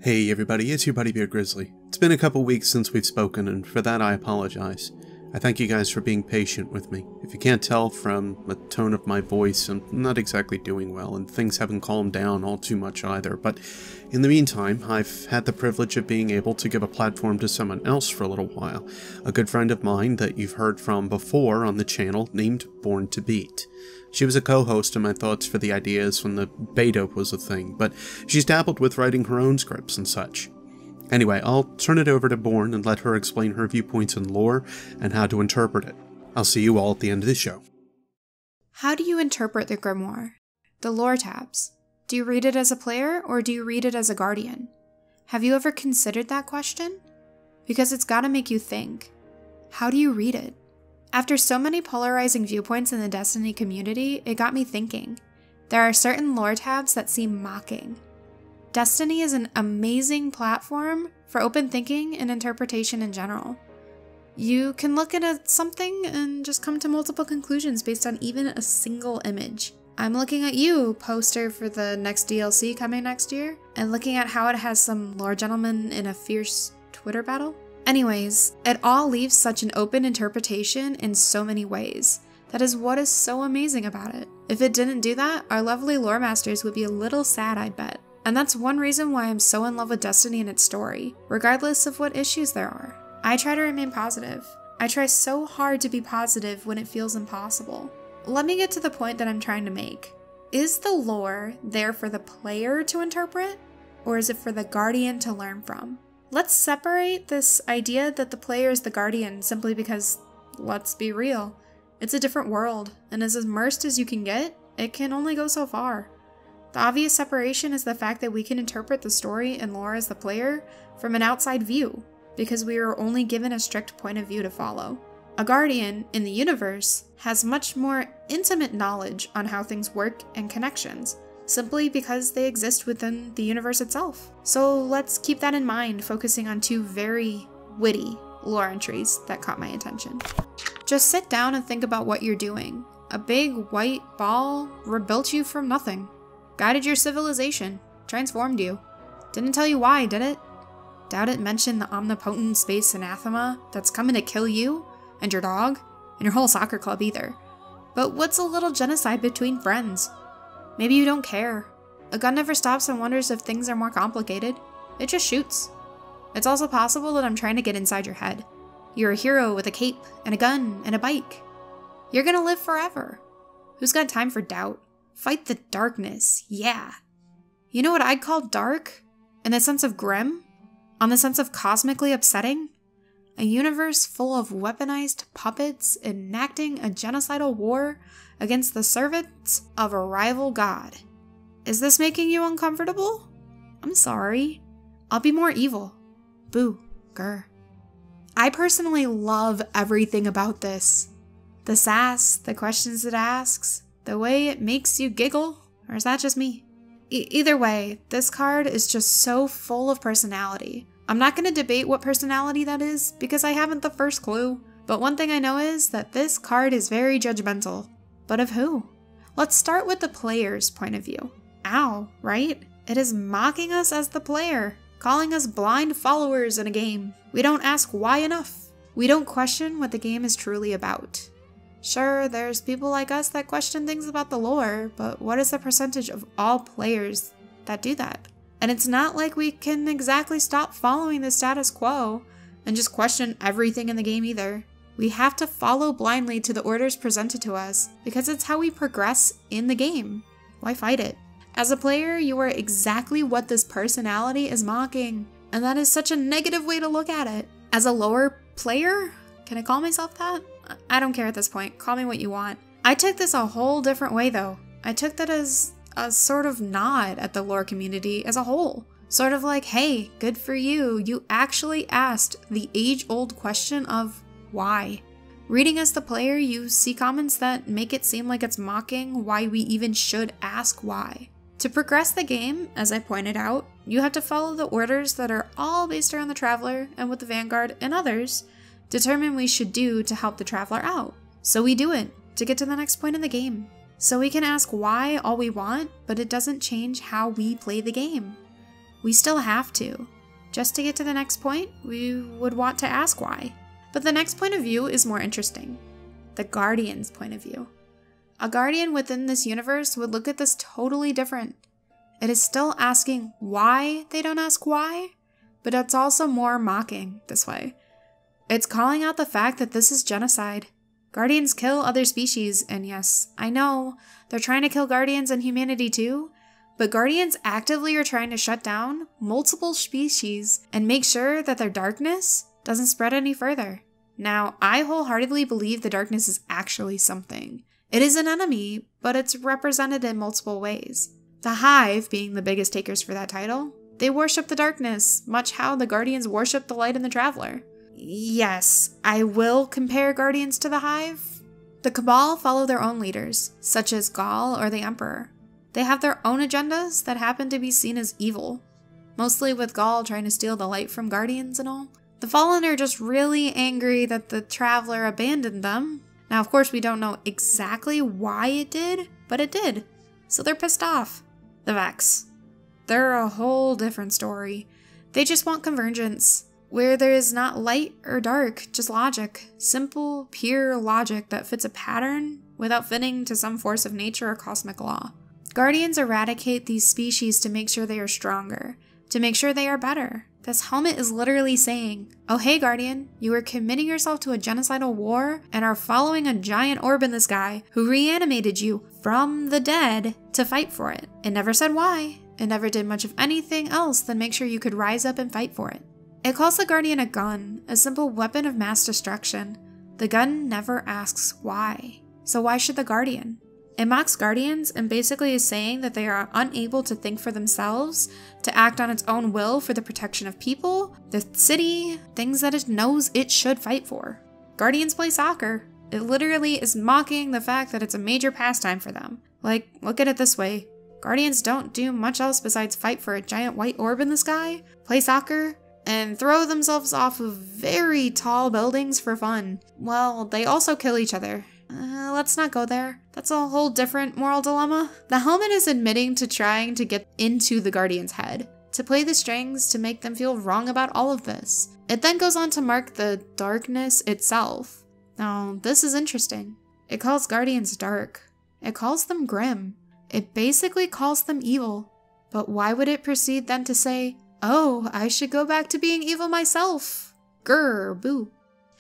Hey everybody, it's your buddy Bear Grizzly. It's been a couple weeks since we've spoken, and for that I apologize. I thank you guys for being patient with me. If you can't tell from the tone of my voice, I'm not exactly doing well, and things haven't calmed down all too much either, but in the meantime, I've had the privilege of being able to give a platform to someone else for a little while. A good friend of mine that you've heard from before on the channel named Born to Beat. She was a co-host in my thoughts for the ideas when the beta was a thing, but she's dabbled with writing her own scripts and such. Anyway, I'll turn it over to Born and let her explain her viewpoints and lore and how to interpret it. I'll see you all at the end of the show. How do you interpret the grimoire? The lore tabs? Do you read it as a player or do you read it as a guardian? Have you ever considered that question? Because it's gotta make you think. How do you read it? After so many polarizing viewpoints in the Destiny community, it got me thinking. There are certain lore tabs that seem mocking. Destiny is an amazing platform for open thinking and interpretation in general. You can look at something and just come to multiple conclusions based on even a single image. I'm looking at you, poster for the next DLC coming next year, and looking at how it has some lore gentleman in a fierce Twitter battle. Anyways, it all leaves such an open interpretation in so many ways. That is what is so amazing about it. If it didn't do that, our lovely lore masters would be a little sad, I bet. And that's one reason why I'm so in love with Destiny and its story, regardless of what issues there are. I try to remain positive. I try so hard to be positive when it feels impossible. Let me get to the point that I'm trying to make. Is the lore there for the player to interpret, or is it for the guardian to learn from? Let's separate this idea that the player is the guardian simply because, let's be real, it's a different world, and as immersed as you can get, it can only go so far. The obvious separation is the fact that we can interpret the story and lore as the player from an outside view, because we are only given a strict point of view to follow. A guardian, in the universe, has much more intimate knowledge on how things work and connections, simply because they exist within the universe itself. So let's keep that in mind, focusing on two very witty lore entries that caught my attention. Just sit down and think about what you're doing. A big white ball rebuilt you from nothing, guided your civilization, transformed you. Didn't tell you why, did it? Doubt it mentioned the omnipotent space anathema that's coming to kill you and your dog and your whole soccer club either. But what's a little genocide between friends? Maybe you don't care. A gun never stops and wonders if things are more complicated. It just shoots. It's also possible that I'm trying to get inside your head. You're a hero with a cape and a gun and a bike. You're gonna live forever. Who's got time for doubt? Fight the darkness, yeah. You know what I'd call dark? In the sense of grim? On the sense of cosmically upsetting? A universe full of weaponized puppets enacting a genocidal war against the servants of a rival god. Is this making you uncomfortable? I'm sorry. I'll be more evil. Boo. Grr. I personally love everything about this. The sass, the questions it asks, the way it makes you giggle, or is that just me? Either way, this card is just so full of personality. I'm not going to debate what personality that is, because I haven't the first clue. But one thing I know is that this card is very judgmental. But of who? Let's start with the player's point of view. Ow, right? It is mocking us as the player, calling us blind followers in a game. We don't ask why enough. We don't question what the game is truly about. Sure, there's people like us that question things about the lore, but what is the percentage of all players that do that? And it's not like we can exactly stop following the status quo and just question everything in the game either. We have to follow blindly to the orders presented to us because it's how we progress in the game. Why fight it? As a player, you are exactly what this personality is mocking, and that is such a negative way to look at it. As a lower player, can I call myself that? I don't care at this point. Call me what you want. I took this a whole different way though. I took that as a sort of nod at the lore community as a whole. Sort of like, hey, good for you. You actually asked the age-old question of why. Reading as the player, you see comments that make it seem like it's mocking why we even should ask why. To progress the game, as I pointed out, you have to follow the orders that are all based around the Traveler and what the Vanguard and others determine we should do to help the Traveler out. So we do it to get to the next point in the game. So we can ask why all we want, but it doesn't change how we play the game. We still have to. Just to get to the next point, we would want to ask why. But the next point of view is more interesting. The Guardian's point of view. A Guardian within this universe would look at this totally different. It is still asking why they don't ask why, but it's also more mocking this way. It's calling out the fact that this is genocide. Guardians kill other species, and yes, I know, they're trying to kill Guardians and humanity too, but Guardians actively are trying to shut down multiple species and make sure that their darkness doesn't spread any further. Now, I wholeheartedly believe the darkness is actually something. It is an enemy, but it's represented in multiple ways. The Hive, being the biggest takers for that title, they worship the darkness, much how the Guardians worship the light and the Traveler. Yes, I will compare Guardians to the Hive. The Cabal follow their own leaders, such as Gaul or the Emperor. They have their own agendas that happen to be seen as evil, mostly with Gaul trying to steal the light from Guardians and all. The Fallen are just really angry that the Traveler abandoned them. Now, of course, we don't know exactly why it did, but it did, so they're pissed off. The Vex. They're a whole different story. They just want convergence, where there is not light or dark, just logic. Simple, pure logic that fits a pattern without fitting to some force of nature or cosmic law. Guardians eradicate these species to make sure they are stronger, to make sure they are better. This helmet is literally saying, oh hey Guardian, you are committing yourself to a genocidal war and are following a giant orb in the sky who reanimated you from the dead to fight for it. It never said why. It never did much of anything else than make sure you could rise up and fight for it. It calls the Guardian a gun, a simple weapon of mass destruction. The gun never asks why. So why should the Guardian? It mocks Guardians and basically is saying that they are unable to think for themselves, to act on its own will for the protection of people, the city, things that it knows it should fight for. Guardians play soccer. It literally is mocking the fact that it's a major pastime for them. Like, look at it this way. Guardians don't do much else besides fight for a giant white orb in the sky, play soccer, and throw themselves off of very tall buildings for fun. Well, they also kill each other. Let's not go there. That's a whole different moral dilemma. The helmet is admitting to trying to get into the Guardian's head, to play the strings to make them feel wrong about all of this. It then goes on to mark the darkness itself. Now, this is interesting. It calls Guardians dark. It calls them grim. It basically calls them evil. But why would it proceed then to say, oh, I should go back to being evil myself? Grr, boo.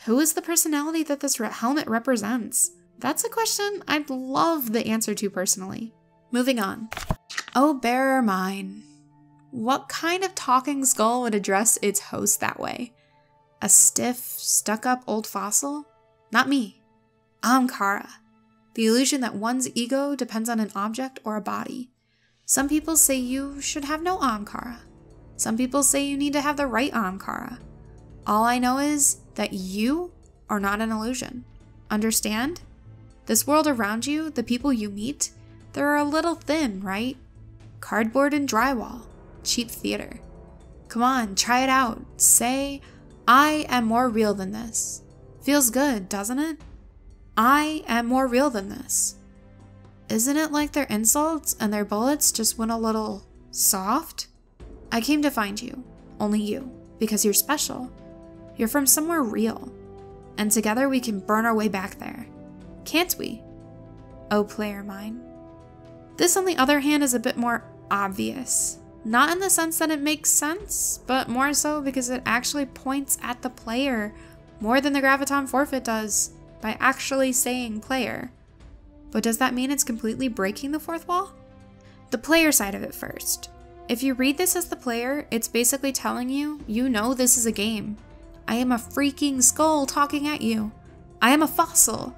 Who is the personality that this helmet represents? That's a question I'd love the answer to personally. Moving on. Oh, bearer mine. What kind of talking skull would address its host that way? A stiff, stuck-up old fossil? Not me. Omkara. The illusion that one's ego depends on an object or a body. Some people say you should have no Omkara. Some people say you need to have the right Omkara. All I know is that you are not an illusion. Understand? This world around you, the people you meet, they're a little thin, right? Cardboard and drywall. Cheap theater. Come on, try it out. Say, I am more real than this. Feels good, doesn't it? I am more real than this. Isn't it like their insults and their bullets just went a little soft? I came to find you, only you, because you're special. You're from somewhere real, and together we can burn our way back there. Can't we? Oh, player mine. This, on the other hand, is a bit more obvious. Not in the sense that it makes sense, but more so because it actually points at the player more than the Graviton forfeit does by actually saying player. But does that mean it's completely breaking the fourth wall? The player side of it first. If you read this as the player, it's basically telling you, you know this is a game. I am a freaking skull talking at you. I am a fossil,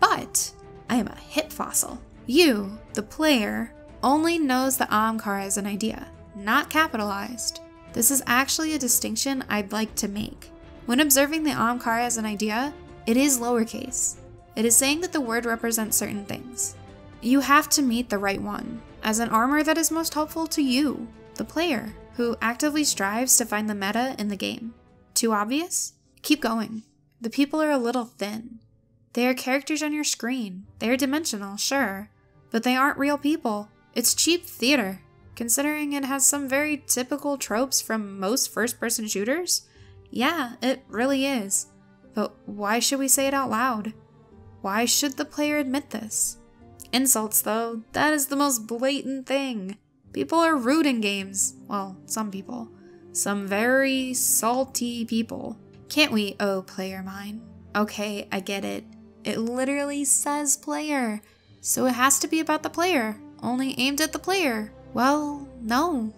but I am a hit fossil. You, the player, only knows the Omkara as an idea, not capitalized. This is actually a distinction I'd like to make. When observing the Omkara as an idea, it is lowercase. It is saying that the word represents certain things. You have to meet the right one, as an armor that is most helpful to you, the player, who actively strives to find the meta in the game. Too obvious? Keep going. The people are a little thin. They are characters on your screen. They are dimensional, sure, but they aren't real people. It's cheap theater. considering it has some very typical tropes from most first-person shooters? Yeah, it really is. But why should we say it out loud? Why should the player admit this? Insults, though, that is the most blatant thing. People are rude in games. Well, some people. Some very salty people. Can't we, oh player mine? Okay, I get it. It literally says player. So it has to be about the player. Only aimed at the player. Well, no.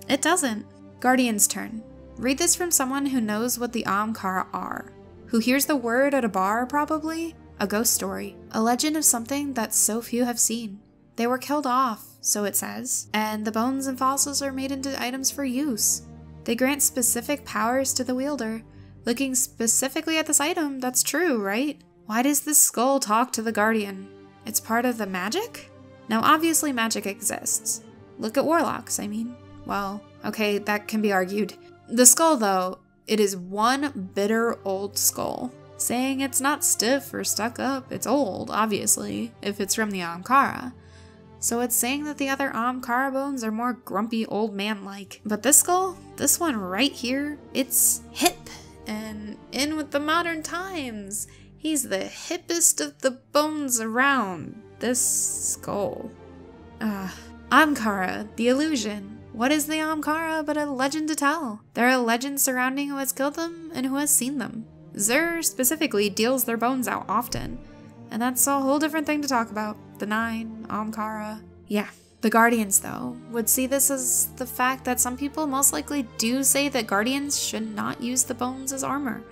It doesn't. Guardian's turn. Read this from someone who knows what the Omkar are. Who hears the word at a bar, probably? A ghost story. A legend of something that so few have seen. They were killed off, so it says, and the bones and fossils are made into items for use. They grant specific powers to the wielder. Looking specifically at this item, that's true, right? Why does this skull talk to the Guardian? It's part of the magic? Now obviously magic exists. Look at warlocks, I mean. Well, okay, that can be argued. The skull though, it is one bitter old skull. Saying it's not stiff or stuck up, it's old, obviously, if it's from the Omkara. So it's saying that the other Omkara bones are more grumpy old man-like. But this skull, this one right here, it's hip and in with the modern times. He's the hippest of the bones around. This skull. Omkara, the illusion. What is the Omkara but a legend to tell? There are legends surrounding who has killed them and who has seen them. Xur specifically deals their bones out often. And that's a whole different thing to talk about. The Nine, Omkara. Yeah. The Guardians, though, would see this as the fact that some people most likely do say that Guardians should not use the bones as armor,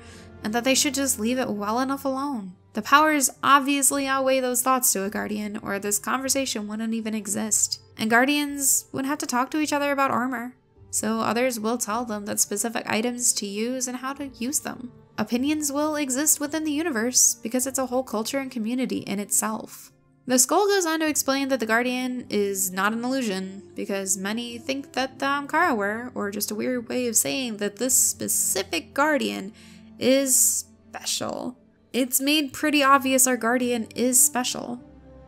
and that they should just leave it well enough alone. The powers obviously outweigh those thoughts to a Guardian, or this conversation wouldn't even exist. And Guardians would have to talk to each other about armor, so others will tell them that specific items to use and how to use them. Opinions will exist within the universe, because it's a whole culture and community in itself. The skull goes on to explain that the Guardian is not an illusion, because many think that the Omkara were, or just a weird way of saying that this specific Guardian is special. It's made pretty obvious our Guardian is special.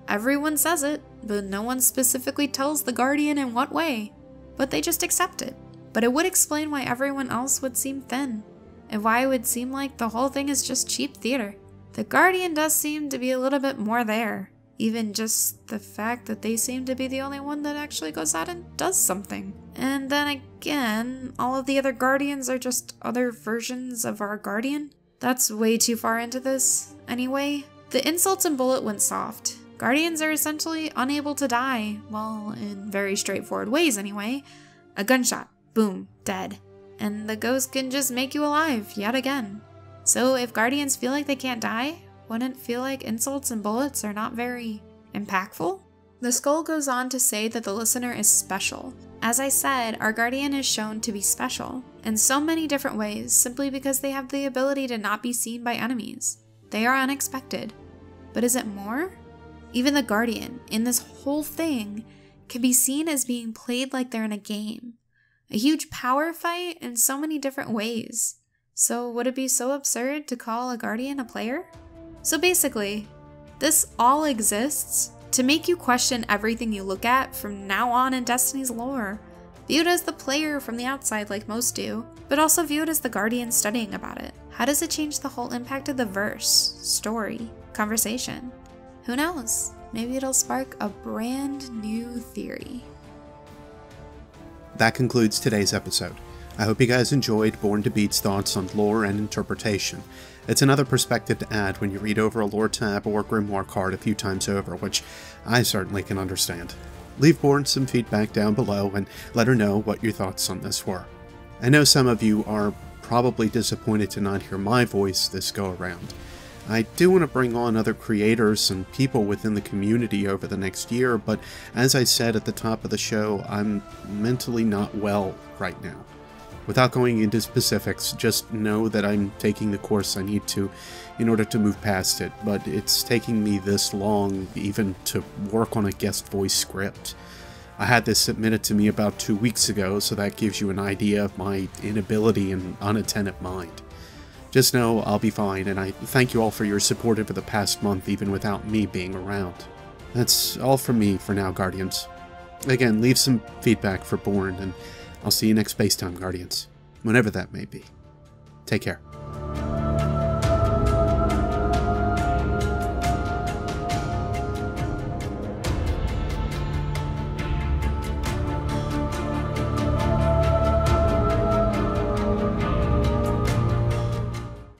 Everyone says it, but no one specifically tells the Guardian in what way, but they just accept it. But it would explain why everyone else would seem thin, and why it would seem like the whole thing is just cheap theater. The Guardian does seem to be a little bit more there. Even just the fact that they seem to be the only one that actually goes out and does something. And then again, all of the other Guardians are just other versions of our Guardian. That's way too far into this. Anyway, the insults and bullet went soft. Guardians are essentially unable to die. Well, in very straightforward ways anyway. A gunshot, boom, dead. And the ghost can just make you alive yet again. So if Guardians feel like they can't die, wouldn't it feel like insults and bullets are not very impactful? The skull goes on to say that the listener is special. As I said, our Guardian is shown to be special in so many different ways simply because they have the ability to not be seen by enemies. They are unexpected. But is it more? Even the Guardian, in this whole thing, can be seen as being played like they're in a game. A huge power fight in so many different ways. So would it be so absurd to call a Guardian a player? So basically, this all exists to make you question everything you look at from now on in Destiny's lore. View it as the player from the outside like most do, but also view it as the Guardian studying about it. How does it change the whole impact of the verse, story, conversation? Who knows? Maybe it'll spark a brand new theory. That concludes today's episode. I hope you guys enjoyed Born to Beat's thoughts on lore and interpretation. It's another perspective to add when you read over a lore tab or grimoire card a few times over, which I certainly can understand. Leave Born some feedback down below and let her know what your thoughts on this were. I know some of you are probably disappointed to not hear my voice this go around. I do want to bring on other creators and people within the community over the next year, but as I said at the top of the show, I'm mentally not well right now. Without going into specifics, just know that I'm taking the course I need to in order to move past it, but it's taking me this long even to work on a guest voice script. I had this submitted to me about 2 weeks ago, so that gives you an idea of my inability and unattentive mind. Just know I'll be fine, and I thank you all for your support over the past month even without me being around. That's all from me for now, Guardians. Again, leave some feedback for Born, and I'll see you next Spacetime Guardians, whenever that may be. Take care.